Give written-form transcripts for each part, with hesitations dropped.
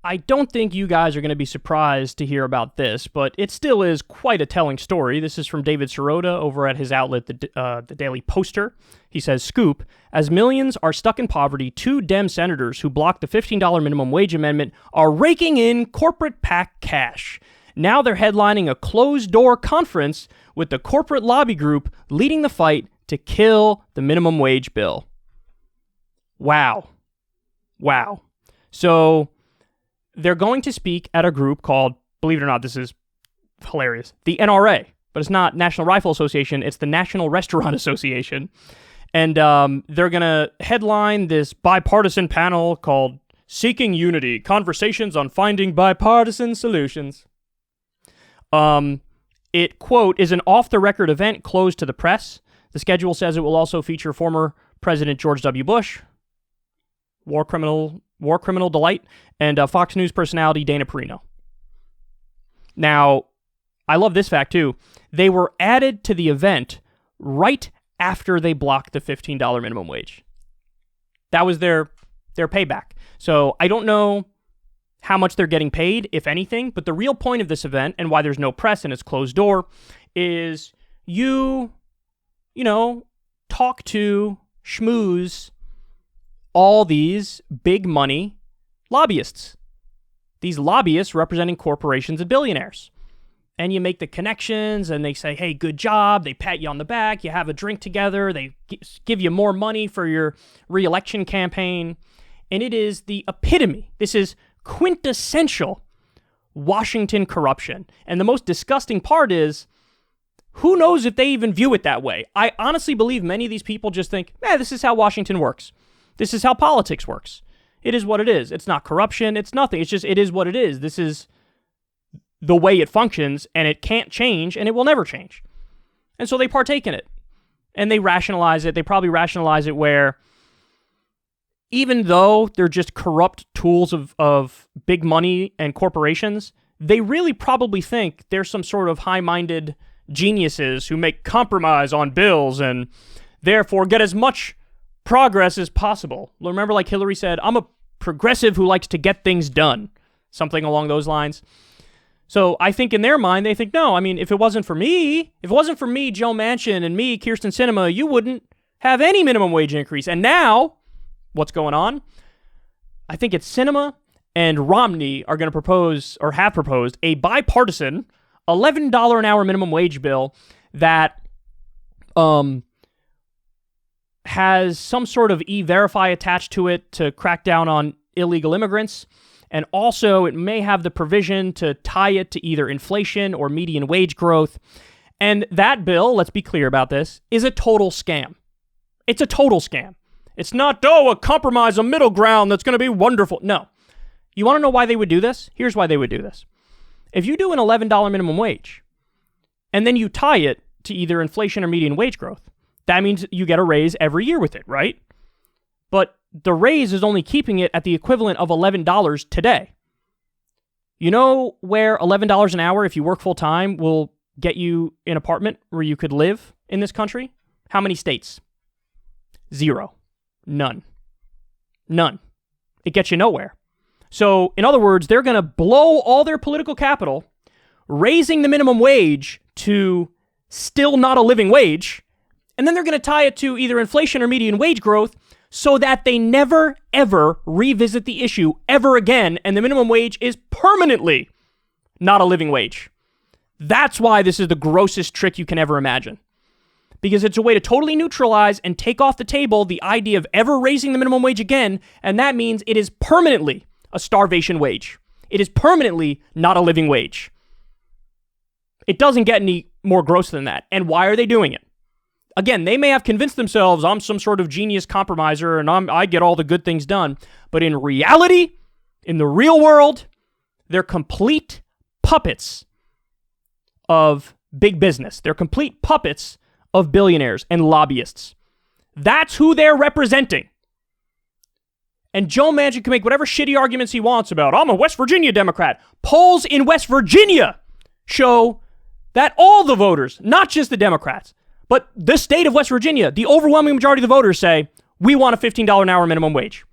I don't think you guys are going to be surprised to hear about this, but it still is quite a telling story. This is from David Sirota over at his outlet, the Daily Poster. He says, Scoop, as millions are stuck in poverty, 2 Dem senators who blocked the $15 minimum wage amendment are raking in corporate PAC cash. Now they're headlining a closed-door conference with the corporate lobby group leading the fight to kill the minimum wage bill. Wow. So they're going to speak at a group called, believe it or not, this is hilarious, the NRA. But it's not National Rifle Association, it's the National Restaurant Association. And they're going to headline this bipartisan panel called Seeking Unity, Conversations on Finding Bipartisan Solutions. It, quote, is an off-the-record event closed to the press. The schedule says it will also feature former President George W. Bush, war criminal delight, and Fox News personality Dana Perino. Now, I love this fact, too. They were added to the event right after they blocked the $15 minimum wage. That was their payback. So I don't know how much they're getting paid, if anything, but the real point of this event and why there's no press and it's closed door is you talk to, schmooze all these big money lobbyists. These lobbyists representing corporations and billionaires. And you make the connections and they say, hey, good job. They pat you on the back. You have a drink together. They give you more money for your re-election campaign. And it is the epitome. This is quintessential Washington corruption. And the most disgusting part is, who knows if they even view it that way? I honestly believe many of these people just think, this is how Washington works. This is how politics works. It is what it is. It's not corruption. It's nothing. It's just, it is what it is. This is the way it functions, and it can't change, and it will never change. And so they partake in it. And they rationalize it. They probably rationalize it where, even though they're just corrupt tools of big money and corporations, they really probably think they're some sort of high-minded geniuses who make compromise on bills and therefore get as much progress as possible. Remember, like Hillary said, I'm a progressive who likes to get things done. Something along those lines. So I think in their mind, they think, no, I mean, if it wasn't for me, Joe Manchin, and me, Kyrsten Sinema, you wouldn't have any minimum wage increase. And now, what's going on? I think it's Sinema and Romney are going to propose, or have proposed, a bipartisan $11 an hour minimum wage bill that has some sort of E-Verify attached to it to crack down on illegal immigrants. And also, it may have the provision to tie it to either inflation or median wage growth. And that bill, let's be clear about this, is a total scam. It's a total scam. It's not, a compromise, a middle ground that's going to be wonderful. No. You want to know why they would do this? Here's why they would do this. If you do an $11 minimum wage, and then you tie it to either inflation or median wage growth, that means you get a raise every year with it, right? But the raise is only keeping it at the equivalent of $11 today. You know where $11 an hour, if you work full time, will get you an apartment where you could live in this country? How many states? 0. None. It gets you nowhere. So, in other words, they're going to blow all their political capital, raising the minimum wage to still not a living wage, and then they're going to tie it to either inflation or median wage growth so that they never, ever revisit the issue ever again, and the minimum wage is permanently not a living wage. That's why this is the grossest trick you can ever imagine. Because it's a way to totally neutralize and take off the table the idea of ever raising the minimum wage again, and that means it is permanently a starvation wage. It is permanently not a living wage. It doesn't get any more gross than that. And why are they doing it? Again, they may have convinced themselves I'm some sort of genius compromiser and I get all the good things done. But in reality, in the real world, they're complete puppets of big business. They're complete puppets of billionaires and lobbyists. That's who they're representing. And Joe Manchin can make whatever shitty arguments he wants about, I'm a West Virginia Democrat. Polls in West Virginia show that all the voters, not just the Democrats, but the state of West Virginia, the overwhelming majority of the voters say, we want a $15 an hour minimum wage.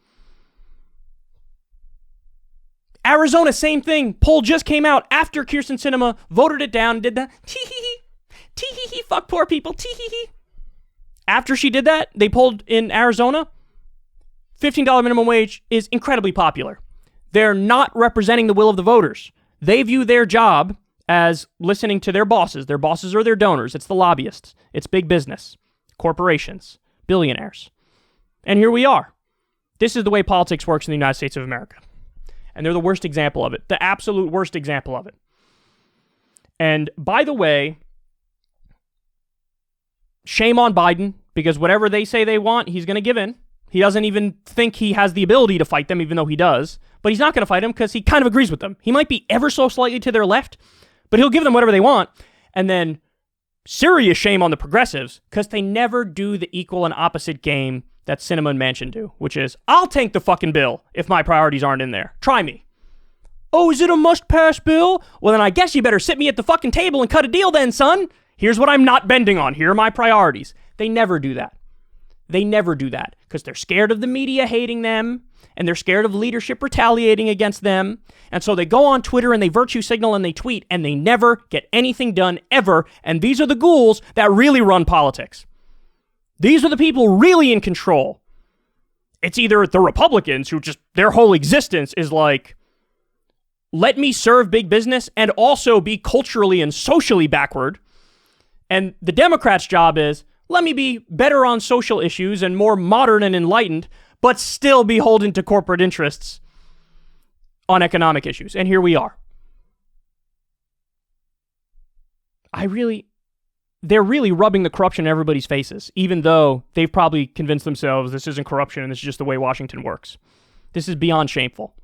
Arizona, same thing. Poll just came out after Kyrsten Sinema voted it down, did that. Tee-hee-hee, fuck poor people, tee-hee-hee. After she did that, they polled in Arizona, $15 minimum wage is incredibly popular. They're not representing the will of the voters. They view their job as listening to their bosses. Their bosses are their donors. It's the lobbyists. It's big business, corporations, billionaires. And here we are. This is the way politics works in the United States of America. And they're the worst example of it, the absolute worst example of it. And by the way, shame on Biden, because whatever they say they want, he's going to give in. He doesn't even think he has the ability to fight them, even though he does. But he's not going to fight them because he kind of agrees with them. He might be ever so slightly to their left, but he'll give them whatever they want. And then serious shame on the progressives because they never do the equal and opposite game that Sinema and Manchin do, which is, I'll tank the fucking bill if my priorities aren't in there. Try me. Oh, is it a must-pass bill? Well, then I guess you better sit me at the fucking table and cut a deal then, son. Here's what I'm not bending on. Here are my priorities. They never do that. They never do that because they're scared of the media hating them and they're scared of leadership retaliating against them. And so they go on Twitter and they virtue signal and they tweet and they never get anything done ever. And these are the ghouls that really run politics. These are the people really in control. It's either the Republicans who just, their whole existence is like, let me serve big business and also be culturally and socially backward. And the Democrats' job is, let me be better on social issues and more modern and enlightened, but still beholden to corporate interests on economic issues. And here we are. They're really rubbing the corruption in everybody's faces, even though they've probably convinced themselves this isn't corruption and this is just the way Washington works. This is beyond shameful.